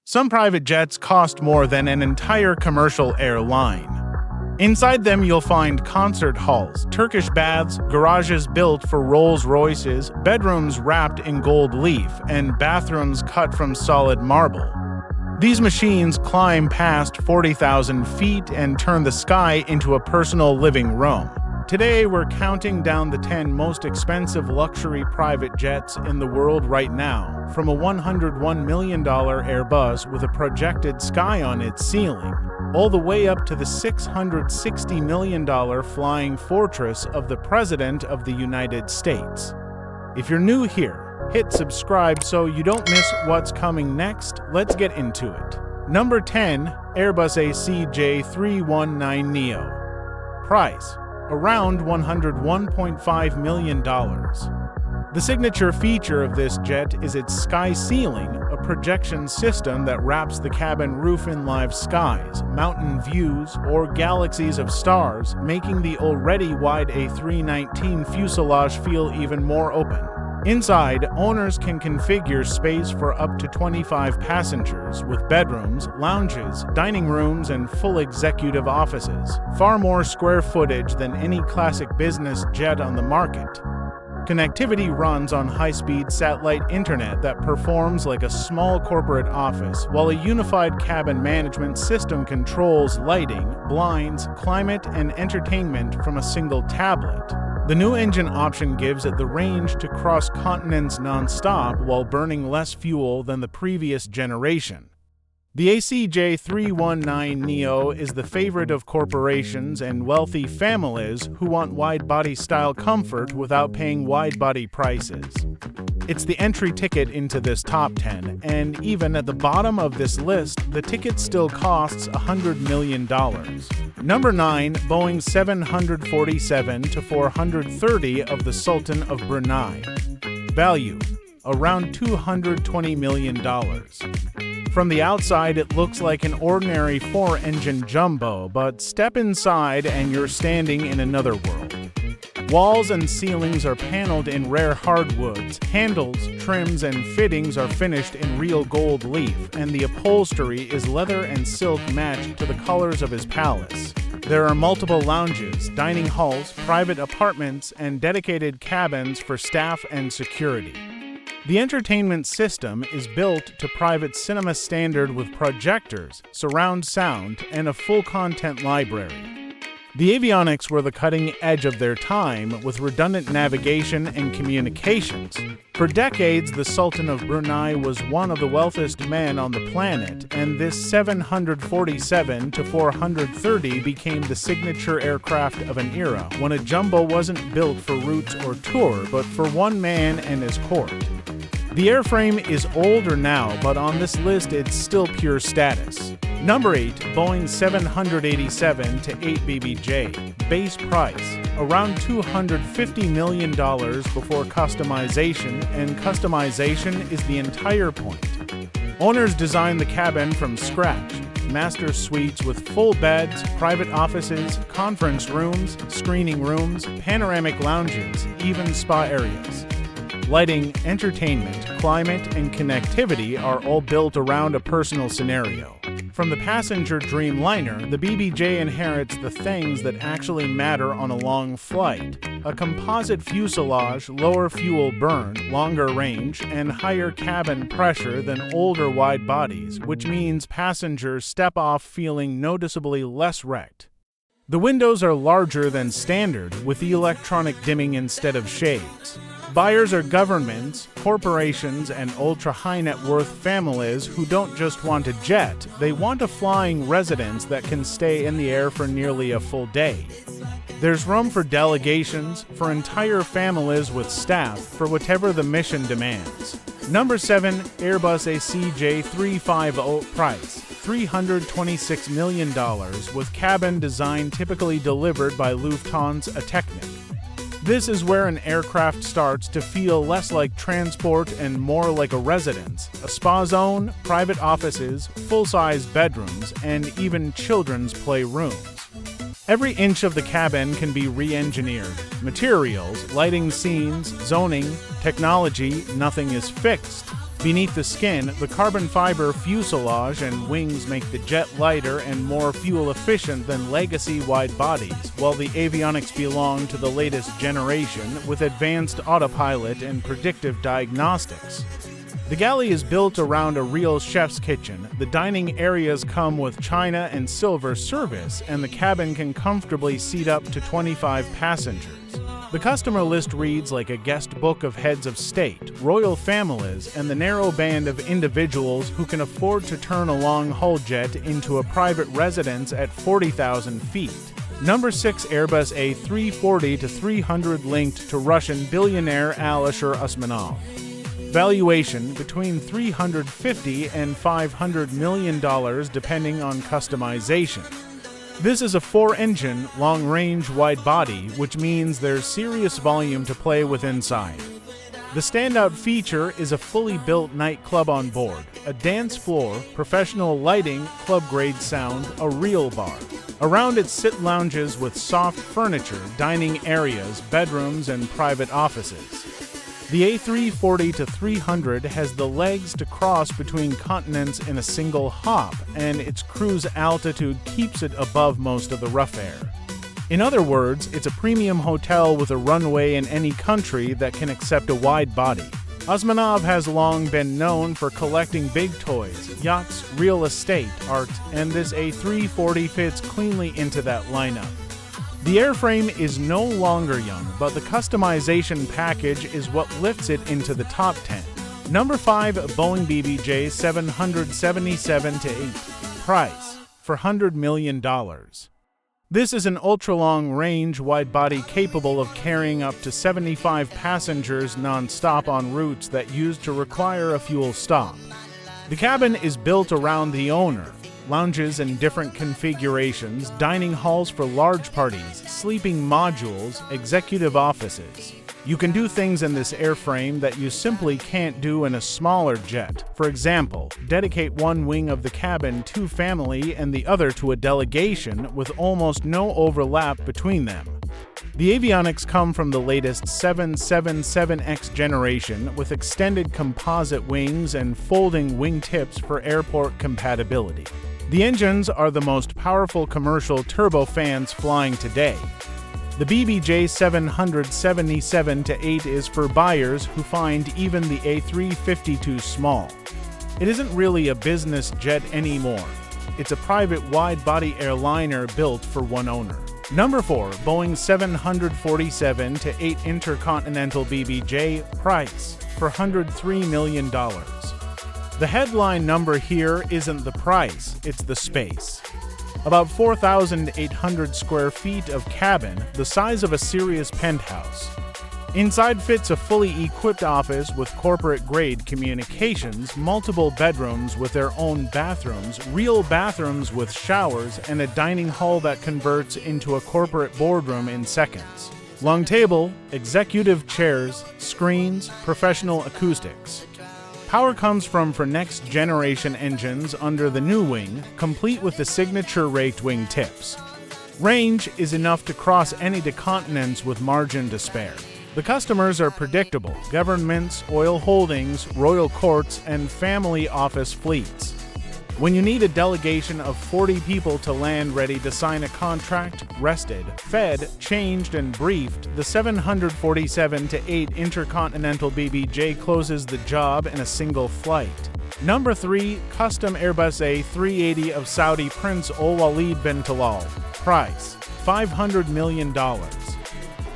Some private jets cost more than an entire commercial airline. Inside them you'll find concert halls, Turkish baths, garages built for Rolls-Royces, bedrooms wrapped in gold leaf, and bathrooms cut from solid marble. These machines climb past 40,000 feet and turn the sky into a personal living room. Today, we're counting down the 10 most expensive luxury private jets in the world right now, from a $101 million Airbus with a projected sky on its ceiling, all the way up to the $660 million flying fortress of the President of the United States. If you're new here, hit subscribe so you don't miss what's coming next. Let's get into it. Number 10. Airbus A319neo. Price: around $101.5 million. The signature feature of this jet is its sky ceiling, a projection system that wraps the cabin roof in live skies, mountain views, or galaxies of stars, making the already wide A319 fuselage feel even more open. Inside, owners can configure space for up to 25 passengers, with bedrooms, lounges, dining rooms, and full executive offices, far more square footage than any classic business jet on the market. Connectivity runs on high-speed satellite internet that performs like a small corporate office, while a unified cabin management system controls lighting, blinds, climate, and entertainment from a single tablet. The new engine option gives it the range to cross continents non-stop while burning less fuel than the previous generation. The ACJ319neo is the favorite of corporations and wealthy families who want wide-body style comfort without paying wide-body prices. It's the entry ticket into this top 10, and even at the bottom of this list, the ticket still costs $100 million. Number 9. Boeing 747-430 of the Sultan of Brunei. Value: around $220 million. From the outside, it looks like an ordinary 4-engine jumbo, but step inside and you're standing in another world. Walls and ceilings are paneled in rare hardwoods, handles, trims, and fittings are finished in real gold leaf, and the upholstery is leather and silk matched to the colors of his palace. There are multiple lounges, dining halls, private apartments, and dedicated cabins for staff and security. The entertainment system is built to private cinema standard with projectors, surround sound, and a full content library. The avionics were the cutting edge of their time, with redundant navigation and communications. For decades, the Sultan of Brunei was one of the wealthiest men on the planet, and this 747-430 became the signature aircraft of an era, when a jumbo wasn't built for routes or tour, but for one man and his court. The airframe is older now, but on this list it's still pure status. Number 8. Boeing 787-8BBJ. Base price: around $250 million before customization, and customization is the entire point. Owners design the cabin from scratch. Master suites with full beds, private offices, conference rooms, screening rooms, panoramic lounges, even spa areas. Lighting, entertainment, climate, and connectivity are all built around a personal scenario. From the passenger Dreamliner, the BBJ inherits the things that actually matter on a long flight: a composite fuselage, lower fuel burn, longer range, and higher cabin pressure than older wide bodies, which means passengers step off feeling noticeably less wrecked. The windows are larger than standard, with the electronic dimming instead of shades. Buyers are governments, corporations, and ultra-high net worth families who don't just want a jet, they want a flying residence that can stay in the air for nearly a full day. There's room for delegations, for entire families with staff, for whatever the mission demands. Number 7. Airbus ACJ350. Price: $326 million, with cabin design typically delivered by Lufthansa Technik. This is where an aircraft starts to feel less like transport and more like a residence, a spa zone, private offices, full-size bedrooms, and even children's play rooms. Every inch of the cabin can be re-engineered. Materials, lighting, scenes, zoning, technology, nothing is fixed. Beneath the skin, the carbon fiber fuselage and wings make the jet lighter and more fuel efficient than legacy wide bodies, while the avionics belong to the latest generation with advanced autopilot and predictive diagnostics. The galley is built around a real chef's kitchen. The dining areas come with china and silver service, and the cabin can comfortably seat up to 25 passengers. The customer list reads like a guest book of heads of state, royal families, and the narrow band of individuals who can afford to turn a long-haul jet into a private residence at 40,000 feet. Number 6 Airbus A340-300 linked to Russian billionaire Alisher Usmanov. Valuation between $350 and $500 million depending on customization. This is a 4-engine, long-range wide body, which means there's serious volume to play with inside. The standout feature is a fully built nightclub on board, a dance floor, professional lighting, club-grade sound, a real bar. Around it sit lounges with soft furniture, dining areas, bedrooms, and private offices. The A340-300 has the legs to cross between continents in a single hop, and its cruise altitude keeps it above most of the rough air. In other words, it's a premium hotel with a runway in any country that can accept a wide body. Usmanov has long been known for collecting big toys, yachts, real estate, art, and this A340 fits cleanly into that lineup. The airframe is no longer young, but the customization package is what lifts it into the top 10. Number 5 Boeing BBJ 777-8. Price $400 million. This is an ultra-long-range wide-body capable of carrying up to 75 passengers non-stop on routes that used to require a fuel stop. The cabin is built around the owner. Lounges in different configurations, dining halls for large parties, sleeping modules, executive offices. You can do things in this airframe that you simply can't do in a smaller jet. For example, dedicate one wing of the cabin to family and the other to a delegation with almost no overlap between them. The avionics come from the latest 777X generation with extended composite wings and folding wingtips for airport compatibility. The engines are the most powerful commercial turbofans flying today. The BBJ 777-8 is for buyers who find even the A350 too small. It isn't really a business jet anymore. It's a private wide-body airliner built for one owner. Number 4 Boeing 747-8 Intercontinental BBJ. Price $403 million. The headline number here isn't the price, it's the space. About 4,800 square feet of cabin, the size of a serious penthouse. Inside fits a fully equipped office with corporate-grade communications, multiple bedrooms with their own bathrooms, real bathrooms with showers, and a dining hall that converts into a corporate boardroom in seconds. Long table, executive chairs, screens, professional acoustics. Power comes from for next-generation engines under the new wing, complete with the signature raked wing tips. Range is enough to cross any continents with margin to spare. The customers are predictable: governments, oil holdings, royal courts, and family office fleets. When you need a delegation of 40 people to land ready to sign a contract, rested, fed, changed, and briefed, the 747-8 Intercontinental BBJ closes the job in a single flight. Number 3 Custom Airbus A380 of Saudi Prince Al Walid bin Talal. Price $500 million.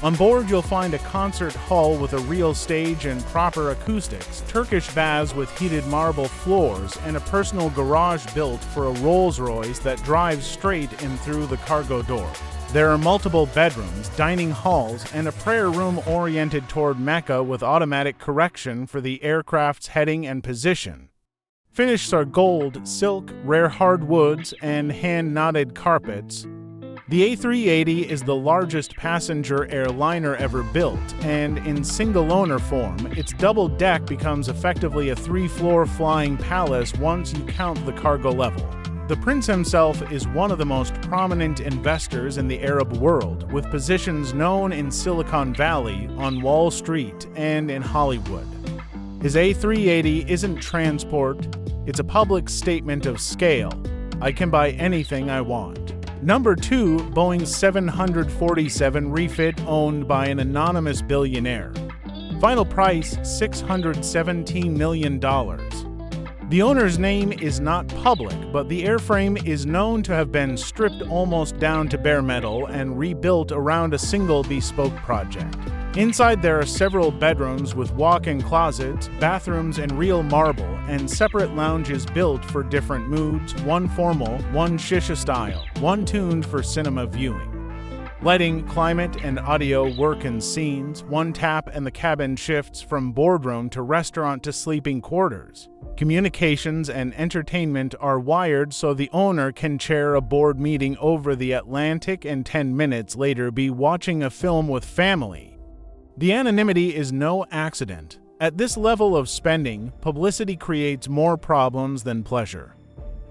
On board, you'll find a concert hall with a real stage and proper acoustics, Turkish baths with heated marble floors, and a personal garage built for a Rolls-Royce that drives straight in through the cargo door. There are multiple bedrooms, dining halls, and a prayer room oriented toward Mecca with automatic correction for the aircraft's heading and position. Finishes are gold, silk, rare hardwoods, and hand-knotted carpets. The A380 is the largest passenger airliner ever built, and in single-owner form, its double deck becomes effectively a 3-floor flying palace once you count the cargo level. The prince himself is one of the most prominent investors in the Arab world, with positions known in Silicon Valley, on Wall Street, and in Hollywood. His A380 isn't transport, it's a public statement of scale. I can buy anything I want. Number 2, Boeing 747 refit owned by an anonymous billionaire. Final price, $617 million. The owner's name is not public, but the airframe is known to have been stripped almost down to bare metal and rebuilt around a single bespoke project. Inside there are several bedrooms with walk-in closets, bathrooms in real marble, and separate lounges built for different moods, one formal, one shisha style, one tuned for cinema viewing. Lighting, climate, and audio work in scenes, one tap and the cabin shifts from boardroom to restaurant to sleeping quarters. Communications and entertainment are wired so the owner can chair a board meeting over the Atlantic and 10 minutes later be watching a film with family. The anonymity is no accident. At this level of spending, publicity creates more problems than pleasure.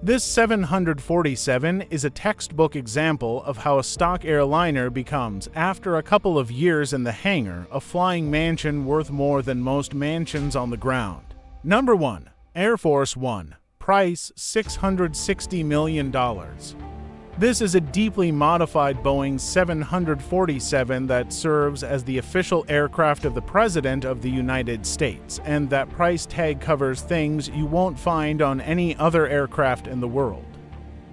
This 747 is a textbook example of how a stock airliner becomes, after a couple of years in the hangar, a flying mansion worth more than most mansions on the ground. Number 1. Air Force One. Price $660 million. This is a deeply modified Boeing 747 that serves as the official aircraft of the President of the United States, and that price tag covers things you won't find on any other aircraft in the world.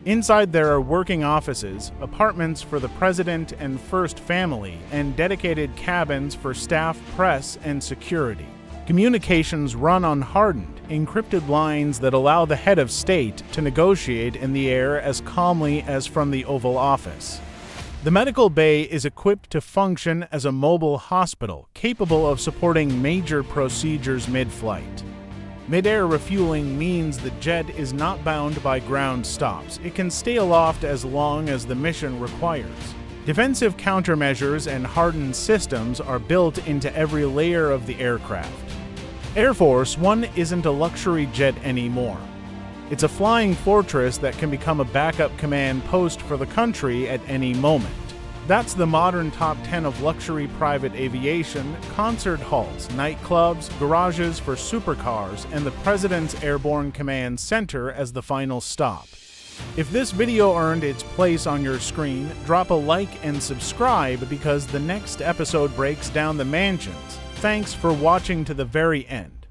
Inside there are working offices, apartments for the President and First Family, and dedicated cabins for staff, press, and security. Communications run on hardened, encrypted lines that allow the head of state to negotiate in the air as calmly as from the Oval Office. The medical bay is equipped to function as a mobile hospital, capable of supporting major procedures mid-flight. Mid-air refueling means the jet is not bound by ground stops. It can stay aloft as long as the mission requires. Defensive countermeasures and hardened systems are built into every layer of the aircraft. Air Force One isn't a luxury jet anymore. It's a flying fortress that can become a backup command post for the country at any moment. That's the modern top 10 of luxury private aviation, concert halls, nightclubs, garages for supercars, and the President's Airborne Command Center as the final stop. If this video earned its place on your screen, drop a like and subscribe because the next episode breaks down the mansions. Thanks for watching to the very end.